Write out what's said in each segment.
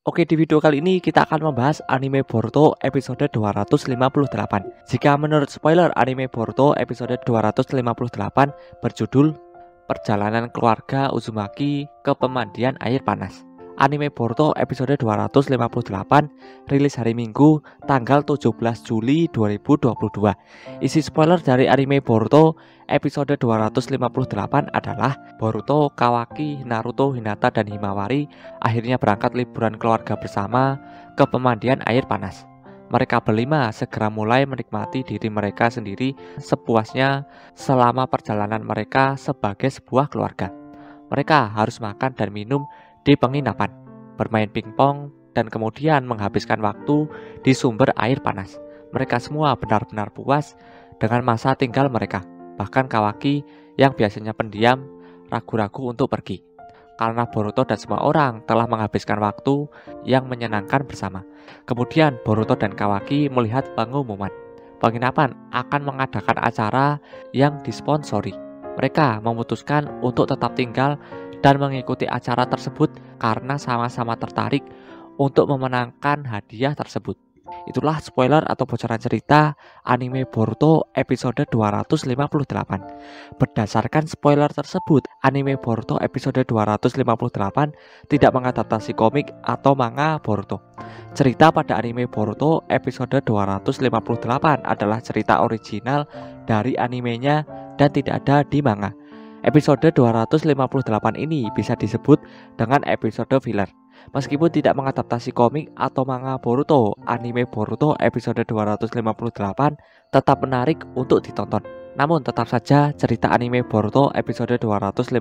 Oke, di video kali ini kita akan membahas anime Boruto episode 258. Jika menurut spoiler, anime Boruto episode 258 berjudul Perjalanan Keluarga Uzumaki ke Pemandian Air Panas. Anime Boruto episode 258 rilis hari Minggu tanggal 17 Juli 2022. Isi spoiler dari anime Boruto episode 258 adalah Boruto, Kawaki, Naruto, Hinata, dan Himawari akhirnya berangkat liburan keluarga bersama ke pemandian air panas. Mereka berlima segera mulai menikmati diri mereka sendiri sepuasnya selama perjalanan mereka sebagai sebuah keluarga. Mereka harus makan dan minum di penginapan, bermain pingpong, dan kemudian menghabiskan waktu di sumber air panas. Mereka semua benar-benar puas dengan masa tinggal mereka. Bahkan Kawaki yang biasanya pendiam ragu-ragu untuk pergi, karena Boruto dan semua orang telah menghabiskan waktu yang menyenangkan bersama. Kemudian Boruto dan Kawaki melihat pengumuman penginapan akan mengadakan acara yang disponsori. Mereka memutuskan untuk tetap tinggal dan mengikuti acara tersebut karena sama-sama tertarik untuk memenangkan hadiah tersebut. Itulah spoiler atau bocoran cerita anime Boruto episode 258. Berdasarkan spoiler tersebut, anime Boruto episode 258 tidak mengadaptasi komik atau manga Boruto. Cerita pada anime Boruto episode 258 adalah cerita original dari animenya dan tidak ada di manga. Episode 258 ini bisa disebut dengan episode filler. Meskipun tidak mengadaptasi komik atau manga Boruto, anime Boruto episode 258 tetap menarik untuk ditonton. Namun tetap saja cerita anime Boruto episode 258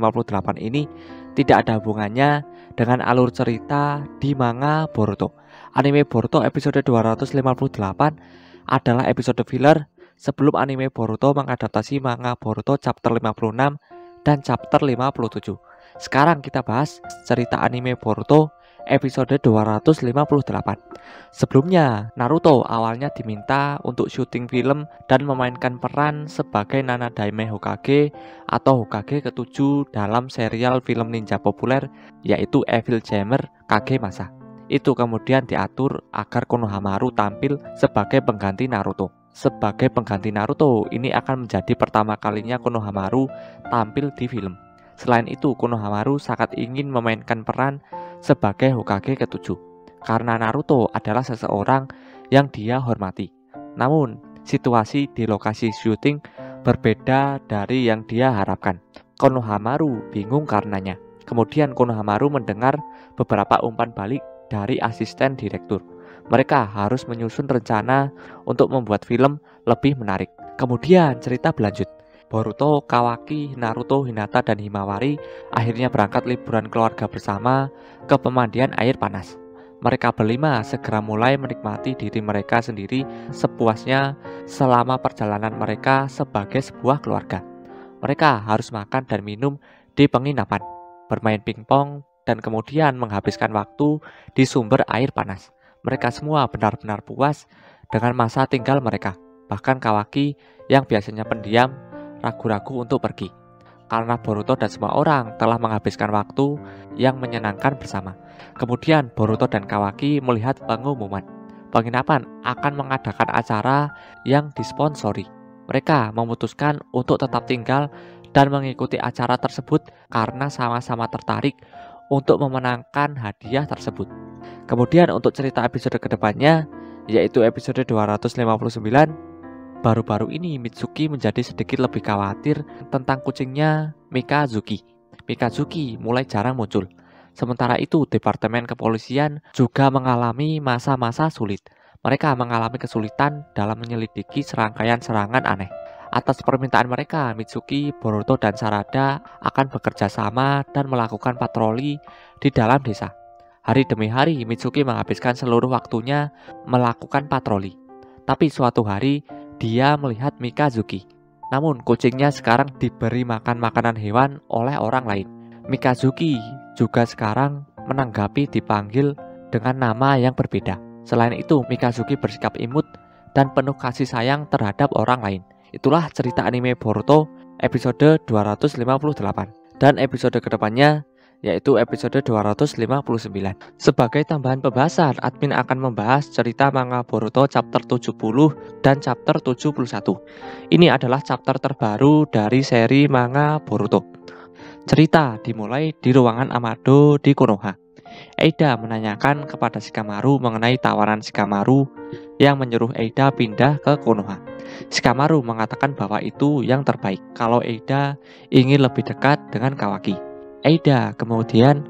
ini tidak ada hubungannya dengan alur cerita di manga Boruto. Anime Boruto episode 258 adalah episode filler sebelum anime Boruto mengadaptasi manga Boruto chapter 56 dan chapter 57. Sekarang kita bahas cerita anime Boruto episode 258. Sebelumnya, Naruto awalnya diminta untuk syuting film dan memainkan peran sebagai Nanadaime Hokage atau Hokage ke-7 dalam serial film ninja populer yaitu Evil Gamer Kage Masa. Itu kemudian diatur agar Konohamaru tampil sebagai pengganti Naruto. Sebagai pengganti Naruto, ini akan menjadi pertama kalinya Konohamaru tampil di film. Selain itu, Konohamaru sangat ingin memainkan peran sebagai Hokage ke-7 karena Naruto adalah seseorang yang dia hormati. Namun, situasi di lokasi syuting berbeda dari yang dia harapkan. Konohamaru bingung karenanya. Kemudian Konohamaru mendengar beberapa umpan balik dari asisten direktur. Mereka harus menyusun rencana untuk membuat film lebih menarik. Kemudian cerita berlanjut. Boruto, Kawaki, Naruto, Hinata, dan Himawari akhirnya berangkat liburan keluarga bersama ke pemandian air panas. Mereka berlima segera mulai menikmati diri mereka sendiri sepuasnya selama perjalanan mereka sebagai sebuah keluarga. Mereka harus makan dan minum di penginapan, bermain pingpong, dan kemudian menghabiskan waktu di sumber air panas. Mereka semua benar-benar puas dengan masa tinggal mereka. Bahkan Kawaki yang biasanya pendiam ragu-ragu untuk pergi, karena Boruto dan semua orang telah menghabiskan waktu yang menyenangkan bersama. Kemudian Boruto dan Kawaki melihat pengumuman penginapan akan mengadakan acara yang disponsori. Mereka memutuskan untuk tetap tinggal dan mengikuti acara tersebut karena sama-sama tertarik untuk memenangkan hadiah tersebut. Kemudian untuk cerita episode kedepannya, yaitu episode 259, baru-baru ini Mitsuki menjadi sedikit lebih khawatir tentang kucingnya Mikazuki. Mikazuki mulai jarang muncul. Sementara itu, Departemen Kepolisian juga mengalami masa-masa sulit. Mereka mengalami kesulitan dalam menyelidiki serangkaian serangan aneh. Atas permintaan mereka, Mitsuki, Boruto, dan Sarada akan bekerja sama dan melakukan patroli di dalam desa. Hari demi hari, Mitsuki menghabiskan seluruh waktunya melakukan patroli. Tapi suatu hari, dia melihat Mikazuki. Namun, kucingnya sekarang diberi makan makanan hewan oleh orang lain. Mikazuki juga sekarang menanggapi dipanggil dengan nama yang berbeda. Selain itu, Mikazuki bersikap imut dan penuh kasih sayang terhadap orang lain. Itulah cerita anime Boruto episode 258. Dan episode kedepannya, yaitu episode 259. Sebagai tambahan pembahasan, admin akan membahas cerita manga Boruto chapter 70 dan chapter 71. Ini adalah chapter terbaru dari seri manga Boruto. Cerita dimulai di ruangan Amado di Konoha. Eida menanyakan kepada Shikamaru mengenai tawaran Shikamaru yang menyuruh Eida pindah ke Konoha. Shikamaru mengatakan bahwa itu yang terbaik kalau Eida ingin lebih dekat dengan Kawaki. Eida kemudian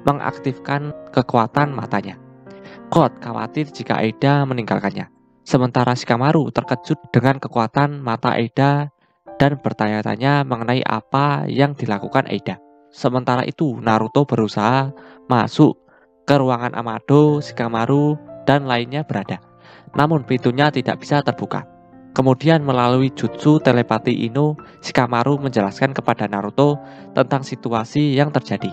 mengaktifkan kekuatan matanya. Code khawatir jika Eida meninggalkannya. Sementara Shikamaru terkejut dengan kekuatan mata Eida dan bertanya-tanya mengenai apa yang dilakukan Eida. Sementara itu Naruto berusaha masuk ke ruangan Amado, Shikamaru, dan lainnya berada. Namun pintunya tidak bisa terbuka. Kemudian melalui jutsu telepati Ino, Shikamaru menjelaskan kepada Naruto tentang situasi yang terjadi.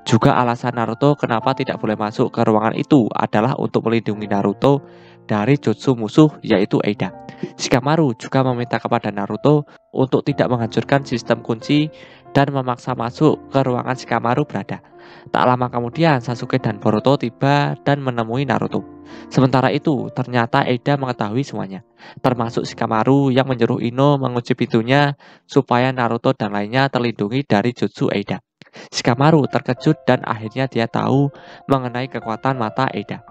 Juga alasan Naruto kenapa tidak boleh masuk ke ruangan itu adalah untuk melindungi Naruto dari jutsu musuh yaitu Eida. Shikamaru juga meminta kepada Naruto untuk tidak menghancurkan sistem kunci dan memaksa masuk ke ruangan Shikamaru berada. Tak lama kemudian Sasuke dan Boruto tiba dan menemui Naruto. Sementara itu ternyata Eida mengetahui semuanya, termasuk Shikamaru yang menyuruh Ino mengunci pintunya supaya Naruto dan lainnya terlindungi dari jutsu Eida. Shikamaru terkejut dan akhirnya dia tahu mengenai kekuatan mata Eida.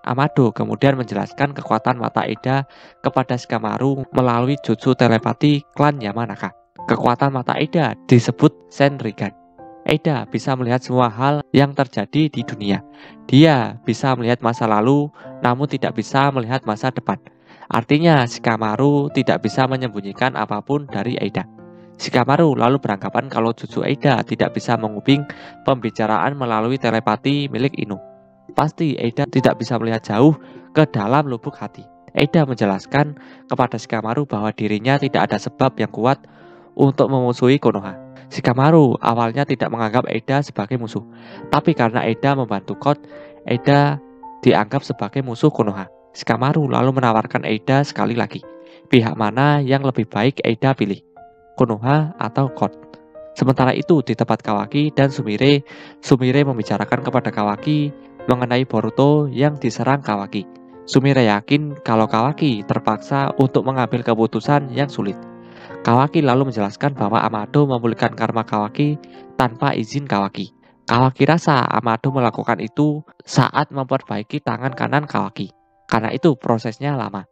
Amado kemudian menjelaskan kekuatan mata Eida kepada Shikamaru melalui jutsu telepati klan Yamanaka. Kekuatan mata Eida disebut Senrigan. Eida bisa melihat semua hal yang terjadi di dunia. Dia bisa melihat masa lalu, namun tidak bisa melihat masa depan. Artinya Shikamaru tidak bisa menyembunyikan apapun dari Eida. Shikamaru lalu beranggapan kalau jutsu Eida tidak bisa menguping pembicaraan melalui telepati milik Ino. Pasti Eida tidak bisa melihat jauh ke dalam lubuk hati. Eida menjelaskan kepada Shikamaru bahwa dirinya tidak ada sebab yang kuat untuk memusuhi Konoha. Shikamaru awalnya tidak menganggap Eida sebagai musuh, tapi karena Eida membantu Code, Eida dianggap sebagai musuh Konoha. Shikamaru lalu menawarkan Eida sekali lagi. Pihak mana yang lebih baik Eida pilih, Konoha atau Code? Sementara itu di tempat Kawaki dan Sumire membicarakan kepada Kawaki mengenai Boruto yang diserang Kawaki. Sumire yakin kalau Kawaki terpaksa untuk mengambil keputusan yang sulit. Kawaki lalu menjelaskan bahwa Amado memulihkan karma Kawaki tanpa izin Kawaki. Kawaki rasa Amado melakukan itu saat memperbaiki tangan kanan Kawaki. Karena itu prosesnya lama.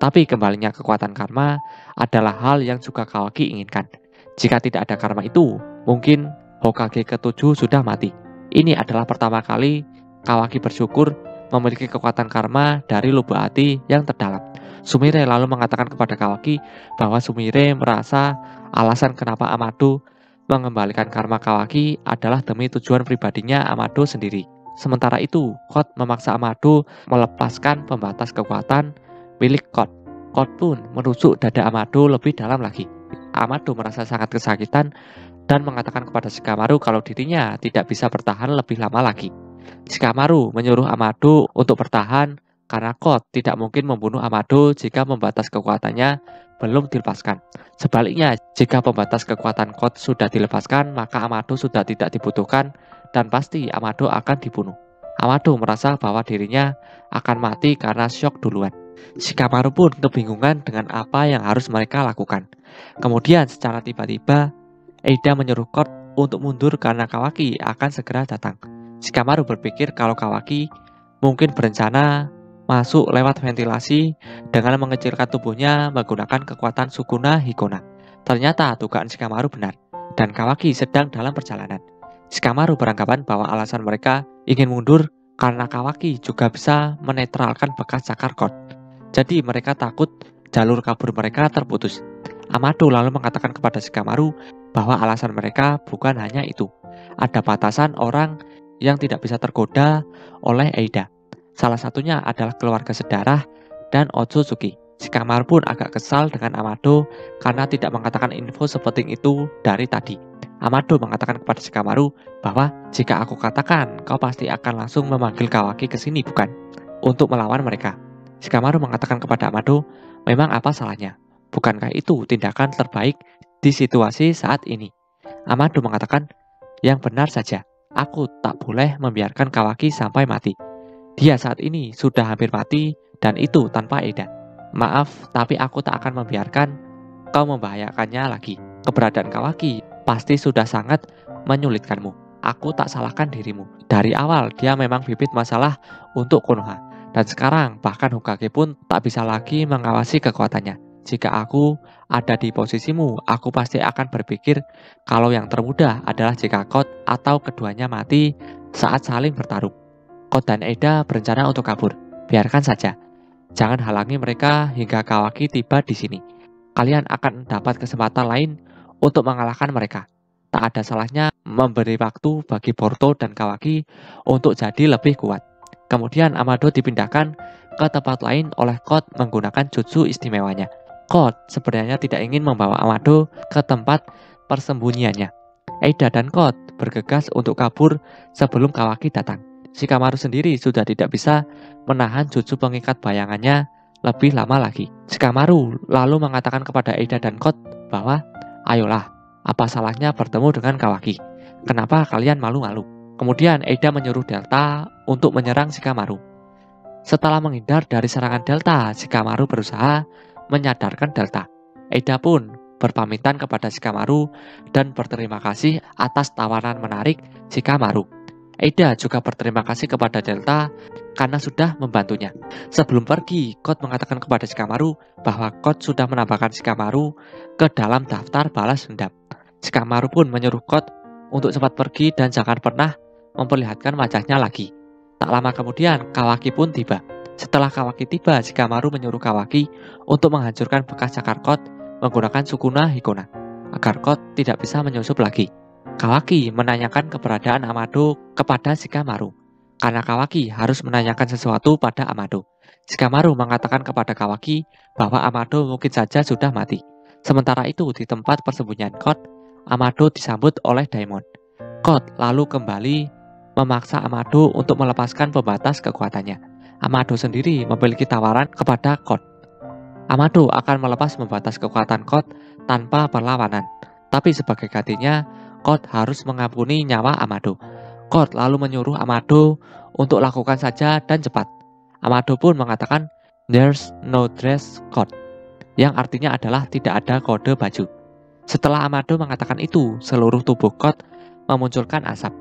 Tapi kembalinya kekuatan karma adalah hal yang juga Kawaki inginkan. Jika tidak ada karma itu, mungkin Hokage ke-7 sudah mati. Ini adalah pertama kali Kawaki bersyukur memiliki kekuatan karma dari lubuk hati yang terdalam. Sumire lalu mengatakan kepada Kawaki bahwa Sumire merasa alasan kenapa Amado mengembalikan karma Kawaki adalah demi tujuan pribadinya Amado sendiri. Sementara itu, Code memaksa Amado melepaskan pembatas kekuatan milik Code. Code pun menusuk dada Amado lebih dalam lagi. Amado merasa sangat kesakitan dan mengatakan kepada Shikamaru kalau dirinya tidak bisa bertahan lebih lama lagi. Shikamaru menyuruh Amado untuk bertahan karena Code tidak mungkin membunuh Amado jika pembatas kekuatannya belum dilepaskan. Sebaliknya, jika pembatas kekuatan Code sudah dilepaskan, maka Amado sudah tidak dibutuhkan dan pasti Amado akan dibunuh. Amado merasa bahwa dirinya akan mati karena syok duluan. Shikamaru pun kebingungan dengan apa yang harus mereka lakukan. Kemudian secara tiba-tiba, Eida menyuruh Code untuk mundur karena Kawaki akan segera datang. Shikamaru berpikir kalau Kawaki mungkin berencana masuk lewat ventilasi dengan mengecilkan tubuhnya menggunakan kekuatan Sukuna Hikona. Ternyata dugaan Shikamaru benar, dan Kawaki sedang dalam perjalanan. Shikamaru beranggapan bahwa alasan mereka ingin mundur karena Kawaki juga bisa menetralkan bekas cakar Code. Jadi mereka takut jalur kabur mereka terputus. Amado lalu mengatakan kepada Shikamaru bahwa alasan mereka bukan hanya itu. Ada batasan orang yang tidak bisa tergoda oleh Eida. Salah satunya adalah keluarga sedarah dan Otsutsuki. Shikamaru pun agak kesal dengan Amado karena tidak mengatakan info sepenting itu dari tadi. Amado mengatakan kepada Shikamaru bahwa jika aku katakan, kau pasti akan langsung memanggil Kawaki ke sini, bukan? Untuk melawan mereka. Shikamaru mengatakan kepada Amado, memang apa salahnya? Bukankah itu tindakan terbaik di situasi saat ini? Amado mengatakan, yang benar saja. Aku tak boleh membiarkan Kawaki sampai mati. Dia saat ini sudah hampir mati dan itu tanpa Eida. Maaf, tapi aku tak akan membiarkan kau membahayakannya lagi. Keberadaan Kawaki pasti sudah sangat menyulitkanmu. Aku tak salahkan dirimu. Dari awal dia memang bibit masalah untuk Konoha. Dan sekarang bahkan Hokage pun tak bisa lagi mengawasi kekuatannya. Jika aku ada di posisimu, aku pasti akan berpikir kalau yang termudah adalah jika Kot atau keduanya mati saat saling bertarung. Kot dan Eida berencana untuk kabur. Biarkan saja. Jangan halangi mereka hingga Kawaki tiba di sini. Kalian akan dapat kesempatan lain untuk mengalahkan mereka. Tak ada salahnya memberi waktu bagi Boruto dan Kawaki untuk jadi lebih kuat. Kemudian Amado dipindahkan ke tempat lain oleh Kot menggunakan jutsu istimewanya. Kot sebenarnya tidak ingin membawa Amado ke tempat persembunyiannya. Eida dan Kot bergegas untuk kabur sebelum Kawaki datang. Shikamaru sendiri sudah tidak bisa menahan jutsu pengikat bayangannya lebih lama lagi. Shikamaru lalu mengatakan kepada Eida dan Kot bahwa, ayolah, apa salahnya bertemu dengan Kawaki? Kenapa kalian malu-malu? Kemudian Eida menyuruh Delta untuk menyerang Shikamaru. Setelah menghindar dari serangan Delta, Shikamaru berusaha menyadarkan Delta. Eida pun berpamitan kepada Shikamaru dan berterima kasih atas tawaran menarik Shikamaru. Eida juga berterima kasih kepada Delta karena sudah membantunya. Sebelum pergi, Kot mengatakan kepada Shikamaru bahwa Kot sudah menambahkan Shikamaru ke dalam daftar balas dendam. Shikamaru pun menyuruh Kot untuk cepat pergi dan jangan pernah memperlihatkan wajahnya lagi. Tak lama kemudian, Kawaki pun tiba. Setelah Kawaki tiba, Shikamaru menyuruh Kawaki untuk menghancurkan bekas cakar Kot menggunakan Sukuna Hikona agar Kot tidak bisa menyusup lagi. Kawaki menanyakan keberadaan Amado kepada Shikamaru. Karena Kawaki harus menanyakan sesuatu pada Amado. Shikamaru mengatakan kepada Kawaki bahwa Amado mungkin saja sudah mati. Sementara itu di tempat persembunyian Kot, Amado disambut oleh Daimon. Kot lalu kembali memaksa Amado untuk melepaskan pembatas kekuatannya. Amado sendiri memiliki tawaran kepada Kot. Amado akan melepas pembatas kekuatan Kot tanpa perlawanan. Tapi sebagai gantinya, Kot harus mengampuni nyawa Amado. Kot lalu menyuruh Amado untuk lakukan saja dan cepat. Amado pun mengatakan, "There's no dress code," yang artinya adalah tidak ada kode baju. Setelah Amado mengatakan itu, seluruh tubuh Kot memunculkan asap.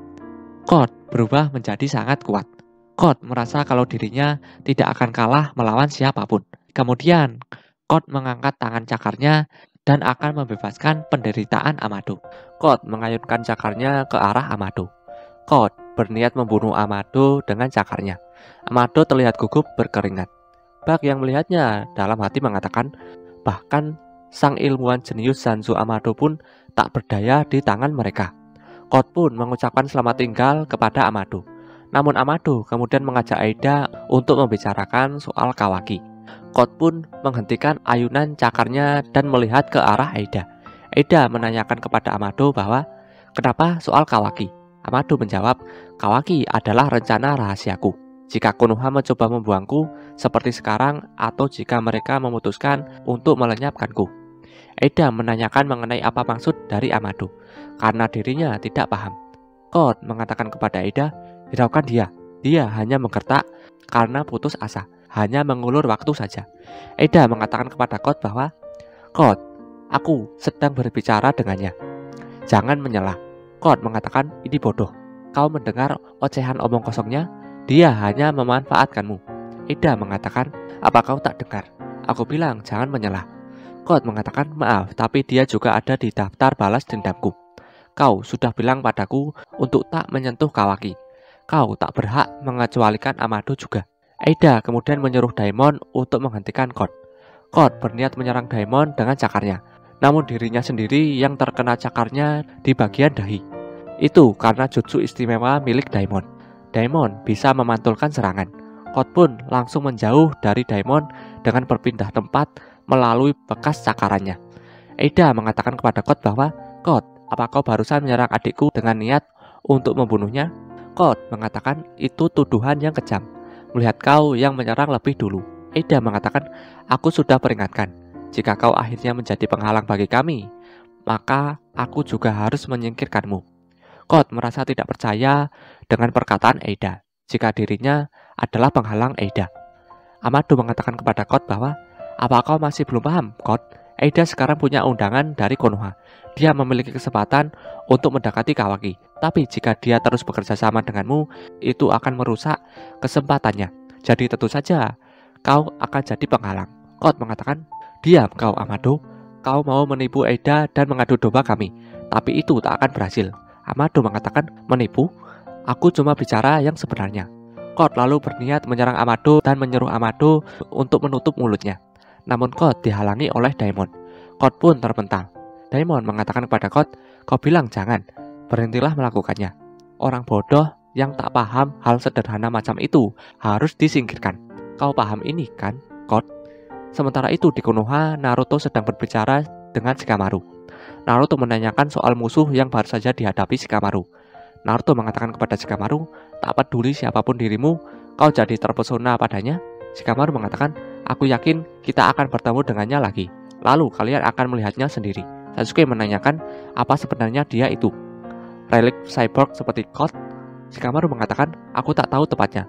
Kot berubah menjadi sangat kuat. Kot merasa kalau dirinya tidak akan kalah melawan siapapun. Kemudian, Kot mengangkat tangan cakarnya dan akan membebaskan penderitaan Amado. Kot mengayunkan cakarnya ke arah Amado. Kot berniat membunuh Amado dengan cakarnya. Amado terlihat gugup berkeringat. Bak yang melihatnya dalam hati mengatakan, bahkan sang ilmuwan jenius Sanzu Amado pun tak berdaya di tangan mereka. Kot pun mengucapkan selamat tinggal kepada Amado. Namun Amado kemudian mengajak Eida untuk membicarakan soal Kawaki. Kot pun menghentikan ayunan cakarnya dan melihat ke arah Eida. Eida menanyakan kepada Amado bahwa, kenapa soal Kawaki? Amado menjawab, Kawaki adalah rencana rahasiaku. Jika Konoha mencoba membuangku seperti sekarang atau jika mereka memutuskan untuk melenyapkanku. Eida menanyakan mengenai apa maksud dari Amado, karena dirinya tidak paham. Kot mengatakan kepada Eida, hiraukan dia. Dia hanya menggertak karena putus asa, hanya mengulur waktu saja. Eida mengatakan kepada Kot bahwa, Kot, aku sedang berbicara dengannya. Jangan menyelah. Kot mengatakan, ini bodoh. Kau mendengar ocehan omong kosongnya? Dia hanya memanfaatkanmu. Eida mengatakan, apa kau tak dengar? Aku bilang jangan menyelah. Kot mengatakan, maaf, tapi dia juga ada di daftar balas dendamku. Kau sudah bilang padaku untuk tak menyentuh Kawaki. Kau tak berhak mengecualikan Amado juga. Eida kemudian menyuruh Daimon untuk menghentikan Kot. Kot berniat menyerang Daimon dengan cakarnya. Namun dirinya sendiri yang terkena cakarnya di bagian dahi. Itu karena jutsu istimewa milik Daimon. Daimon bisa memantulkan serangan. Kot pun langsung menjauh dari Daimon dengan berpindah tempat melalui bekas cakarannya. Eida mengatakan kepada Kot bahwa, Kot, apa kau barusan menyerang adikku dengan niat untuk membunuhnya? Kot mengatakan itu tuduhan yang kejam. Melihat kau yang menyerang lebih dulu. Eida mengatakan, aku sudah peringatkan. Jika kau akhirnya menjadi penghalang bagi kami, maka aku juga harus menyingkirkanmu. Code merasa tidak percaya dengan perkataan Eida jika dirinya adalah penghalang Eida. Amado mengatakan kepada Code bahwa, apa kau masih belum paham, Code? Eida sekarang punya undangan dari Konoha. Dia memiliki kesempatan untuk mendekati Kawaki. Tapi jika dia terus bekerja sama denganmu, itu akan merusak kesempatannya. Jadi tentu saja kau akan jadi penghalang. Code mengatakan, diam kau Amado. Kau mau menipu Eida dan mengadu domba kami. Tapi itu tak akan berhasil. Amado mengatakan, menipu? Aku cuma bicara yang sebenarnya. Code lalu berniat menyerang Amado dan menyuruh Amado untuk menutup mulutnya. Namun Code dihalangi oleh Daimon. Code pun terpental. Daimon mengatakan kepada Code, kau bilang jangan, berhentilah melakukannya. Orang bodoh yang tak paham hal sederhana macam itu harus disingkirkan. Kau paham ini kan, Code? Sementara itu di Konoha, Naruto sedang berbicara dengan Shikamaru. Naruto menanyakan soal musuh yang baru saja dihadapi Shikamaru. Naruto mengatakan kepada Shikamaru, tak peduli siapapun dirimu, kau jadi terpesona padanya. Shikamaru mengatakan, aku yakin kita akan bertemu dengannya lagi. Lalu kalian akan melihatnya sendiri. Sasuke menanyakan apa sebenarnya dia itu. Relik cyborg seperti Code? Shikamaru mengatakan, aku tak tahu tepatnya.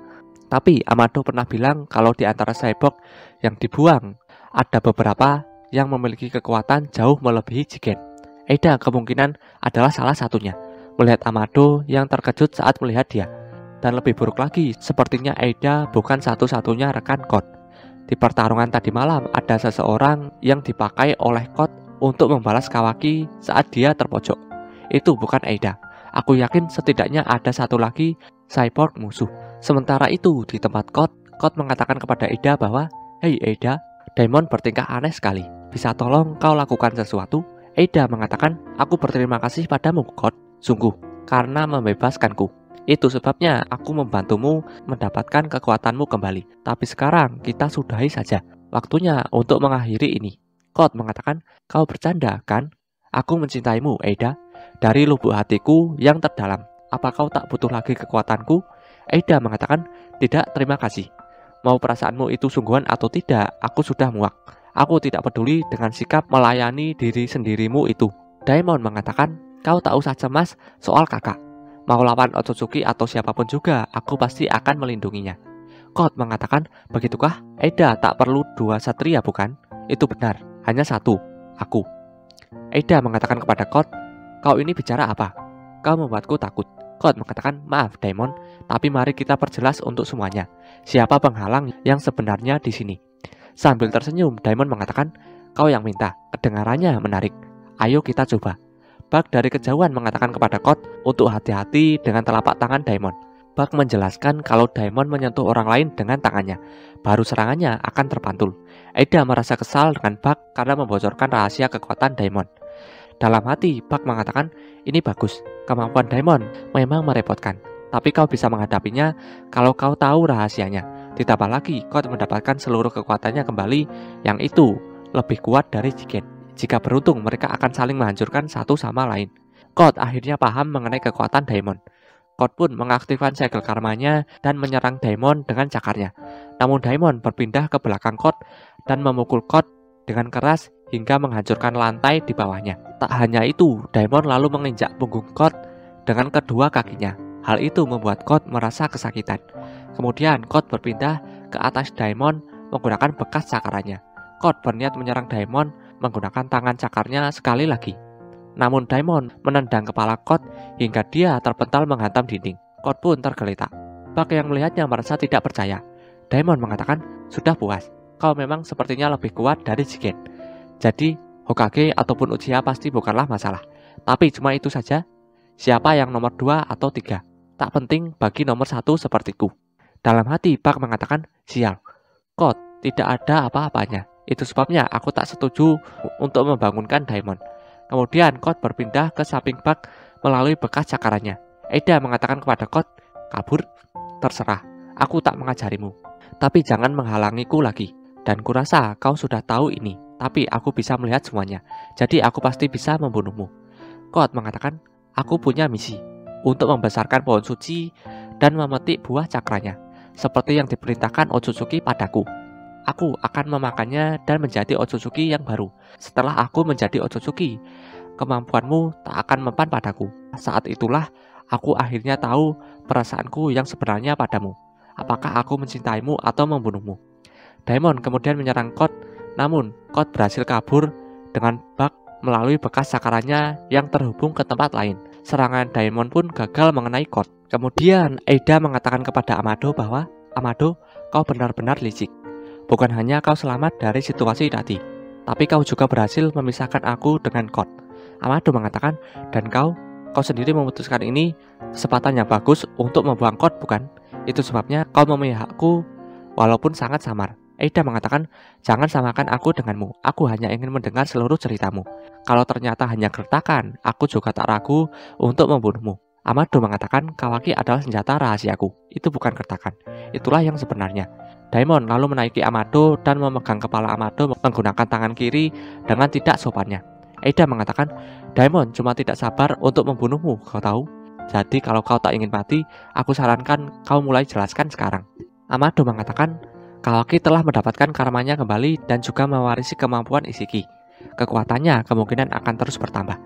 Tapi Amado pernah bilang kalau di antara cyborg yang dibuang, ada beberapa yang memiliki kekuatan jauh melebihi Jigen. Eida kemungkinan adalah salah satunya. Melihat Amado yang terkejut saat melihat dia. Dan lebih buruk lagi, sepertinya Eida bukan satu-satunya rekan Code. Di pertarungan tadi malam, ada seseorang yang dipakai oleh Code untuk membalas Kawaki saat dia terpojok. Itu bukan Eida. Aku yakin setidaknya ada satu lagi cyborg musuh. Sementara itu, di tempat Code mengatakan kepada Eida bahwa, hei Eida, Daimon bertingkah aneh sekali. Bisa tolong kau lakukan sesuatu? Eida mengatakan, aku berterima kasih padamu, Code. Sungguh, karena membebaskanku. Itu sebabnya aku membantumu mendapatkan kekuatanmu kembali. Tapi sekarang kita sudahi saja. Waktunya untuk mengakhiri ini. Code mengatakan, kau bercanda kan? Aku mencintaimu, Eida. Dari lubuk hatiku yang terdalam. Apa kau tak butuh lagi kekuatanku? Eida mengatakan, tidak, terima kasih. Mau perasaanmu itu sungguhan atau tidak, aku sudah muak. Aku tidak peduli dengan sikap melayani diri sendirimu itu. Daimon mengatakan, kau tak usah cemas soal kakak. Mau lawan Otsutsuki atau siapapun juga, aku pasti akan melindunginya. Code mengatakan, begitukah? Eida tak perlu dua satria bukan? Itu benar, hanya satu, aku. Eida mengatakan kepada Code, kau ini bicara apa? Kau membuatku takut. Code mengatakan, maaf Daimon, tapi mari kita perjelas untuk semuanya. Siapa penghalang yang sebenarnya di sini? Sambil tersenyum, Daimon mengatakan, kau yang minta, kedengarannya menarik. Ayo kita coba. Bug dari kejauhan mengatakan kepada Code untuk hati-hati dengan telapak tangan Daimon. Bug menjelaskan kalau Daimon menyentuh orang lain dengan tangannya, baru serangannya akan terpantul. Eida merasa kesal dengan Bug karena membocorkan rahasia kekuatan Daimon. Dalam hati, Bug mengatakan, ini bagus, kemampuan Daimon memang merepotkan. Tapi kau bisa menghadapinya kalau kau tahu rahasianya. Ditambah lagi, Code mendapatkan seluruh kekuatannya kembali, yang itu lebih kuat dari Jigen. Jika beruntung, mereka akan saling menghancurkan satu sama lain. Code akhirnya paham mengenai kekuatan Daimon. Code pun mengaktifkan segel karmanya dan menyerang Daimon dengan cakarnya. Namun Daimon berpindah ke belakang Code dan memukul Code dengan keras hingga menghancurkan lantai di bawahnya. Tak hanya itu, Daimon lalu menginjak punggung Code dengan kedua kakinya. Hal itu membuat Code merasa kesakitan. Kemudian Code berpindah ke atas Daimon menggunakan bekas cakarannya. Code berniat menyerang Daimon menggunakan tangan cakarnya sekali lagi. Namun Daimon menendang kepala Code hingga dia terpental menghantam dinding. Code pun tergeletak. Bug yang melihatnya merasa tidak percaya. Daimon mengatakan, sudah puas. Kau memang sepertinya lebih kuat dari Jigen. Jadi Hokage ataupun Uchiha pasti bukanlah masalah. Tapi cuma itu saja. Siapa yang nomor 2 atau 3? Tak penting bagi nomor 1 sepertiku. Dalam hati Bug mengatakan, sial. Code, tidak ada apa-apanya. Itu sebabnya aku tak setuju untuk membangunkan Daimon. Kemudian Code berpindah ke samping Bug melalui bekas cakarannya. Eida mengatakan kepada Code, kabur? Terserah, aku tak mengajarimu. Tapi jangan menghalangiku lagi. Dan kurasa kau sudah tahu ini. Tapi aku bisa melihat semuanya. Jadi aku pasti bisa membunuhmu. Code mengatakan, aku punya misi untuk membesarkan pohon suci dan memetik buah cakranya, seperti yang diperintahkan Otsutsuki padaku. Aku akan memakannya dan menjadi Otsutsuki yang baru. Setelah aku menjadi Otsutsuki, kemampuanmu tak akan mempan padaku. Saat itulah Aku akhirnya tahu perasaanku yang sebenarnya padamu. Apakah aku mencintaimu atau membunuhmu? Daimon kemudian menyerang Code, namun Code berhasil kabur dengan bug melalui bekas sakarannya yang terhubung ke tempat lain. Serangan Daimon pun gagal mengenai Code. Kemudian Eida mengatakan kepada Amado bahwa, Amado, kau benar-benar licik. Bukan hanya kau selamat dari situasi tadi, tapi kau juga berhasil memisahkan aku dengan Code. Amado mengatakan, dan kau sendiri memutuskan ini kesempatan yang bagus untuk membuang Code, bukan? Itu sebabnya kau memihakku walaupun sangat samar. Eida mengatakan, jangan samakan aku denganmu. Aku hanya ingin mendengar seluruh ceritamu. Kalau ternyata hanya gertakan, aku juga tak ragu untuk membunuhmu. Amado mengatakan, Kawaki adalah senjata rahasiaku. Itu bukan gertakan. Itulah yang sebenarnya. Daimon lalu menaiki Amado dan memegang kepala Amado menggunakan tangan kiri dengan tidak sopannya. Eida mengatakan, Daimon cuma tidak sabar untuk membunuhmu, kau tahu? Jadi kalau kau tak ingin mati, aku sarankan kau mulai jelaskan sekarang. Amado mengatakan, Kawaki telah mendapatkan karmanya kembali dan juga mewarisi kemampuan Ishiki. Kekuatannya kemungkinan akan terus bertambah.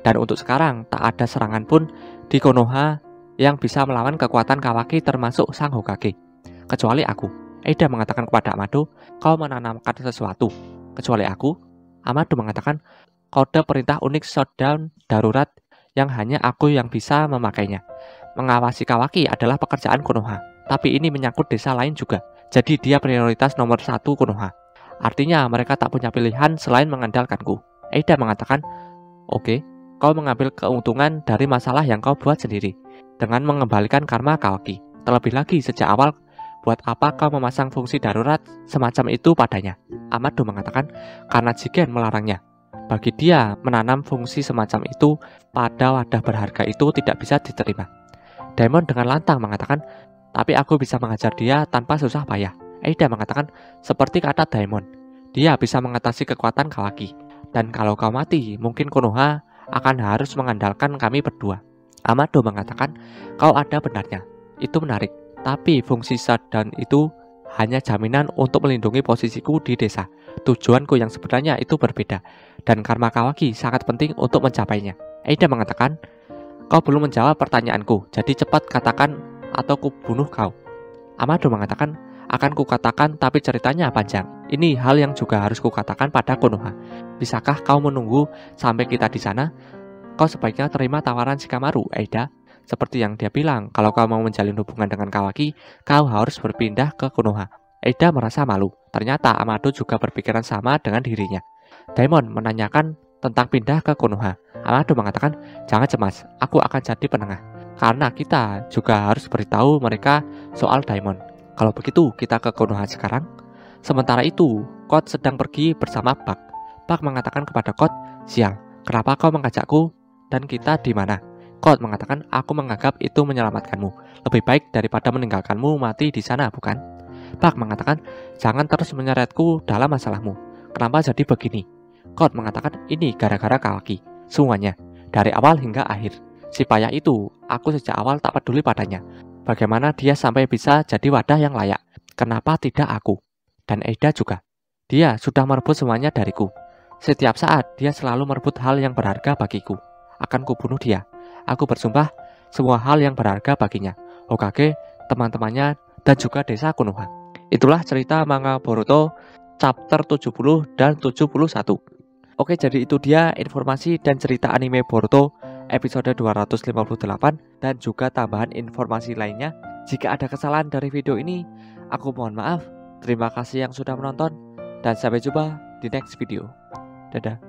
Dan untuk sekarang, tak ada serangan pun di Konoha yang bisa melawan kekuatan Kawaki termasuk Sang Hokage. Kecuali aku. Eida mengatakan kepada Amado, kau menanamkan sesuatu. Kecuali aku. Amado mengatakan, kode perintah unik shutdown darurat yang hanya aku yang bisa memakainya. Mengawasi Kawaki adalah pekerjaan Konoha, tapi ini menyangkut desa lain juga. Jadi dia prioritas nomor 1 Konoha. Artinya mereka tak punya pilihan selain mengandalkanku. Eida mengatakan, oke, kau mengambil keuntungan dari masalah yang kau buat sendiri dengan mengembalikan karma Kawaki. Terlebih lagi sejak awal, buat apa kau memasang fungsi darurat semacam itu padanya? Amado mengatakan, karena Jigen melarangnya. Bagi dia, menanam fungsi semacam itu pada wadah berharga itu tidak bisa diterima. Daimon dengan lantang mengatakan, tapi aku bisa mengajar dia tanpa susah payah. Eida mengatakan, seperti kata Daimon, dia bisa mengatasi kekuatan Kawaki. Dan kalau kau mati, mungkin Konoha akan harus mengandalkan kami berdua. Amado mengatakan, kau ada benarnya. Itu menarik. Tapi fungsi shutdown itu hanya jaminan untuk melindungi posisiku di desa. Tujuanku yang sebenarnya itu berbeda. Dan karma Kawaki sangat penting untuk mencapainya. Eida mengatakan, kau belum menjawab pertanyaanku. Jadi cepat katakan atau ku bunuh kau. Amado mengatakan, akan kukatakan tapi ceritanya panjang. Ini hal yang juga harus kukatakan pada Konoha. Bisakah kau menunggu sampai kita di sana? Kau sebaiknya terima tawaran Shikamaru, Eida. Seperti yang dia bilang, kalau kau mau menjalin hubungan dengan Kawaki, kau harus berpindah ke Konoha. Eida merasa malu. Ternyata Amado juga berpikiran sama dengan dirinya. Daimon menanyakan tentang pindah ke Konoha. Amado mengatakan, jangan cemas, aku akan jadi penengah. Karena kita juga harus beritahu mereka soal Daimon. Kalau begitu, kita ke Konoha sekarang. Sementara itu, Code sedang pergi bersama Bug. Bug mengatakan kepada Code, sial, kenapa kau mengajakku dan kita di mana? Code mengatakan, aku menganggap itu menyelamatkanmu. Lebih baik daripada meninggalkanmu mati di sana, bukan? Bug mengatakan, jangan terus menyeretku dalam masalahmu. Kenapa jadi begini? Code mengatakan, ini gara-gara Kawaki. Semuanya, dari awal hingga akhir. Si payah itu, aku sejak awal tak peduli padanya. Bagaimana dia sampai bisa jadi wadah yang layak? Kenapa tidak aku? Dan Eida juga. Dia sudah merebut semuanya dariku. Setiap saat dia selalu merebut hal yang berharga bagiku. Akan kubunuh dia. Aku bersumpah semua hal yang berharga baginya. Hokage, teman-temannya, dan juga desa Konoha. Itulah cerita manga Boruto chapter 70 dan 71. Oke, jadi itu dia informasi dan cerita anime Boruto episode 258 dan juga tambahan informasi lainnya. Jika ada kesalahan dari video ini, aku mohon maaf. Terima kasih yang sudah menonton dan sampai jumpa di next video. Dadah.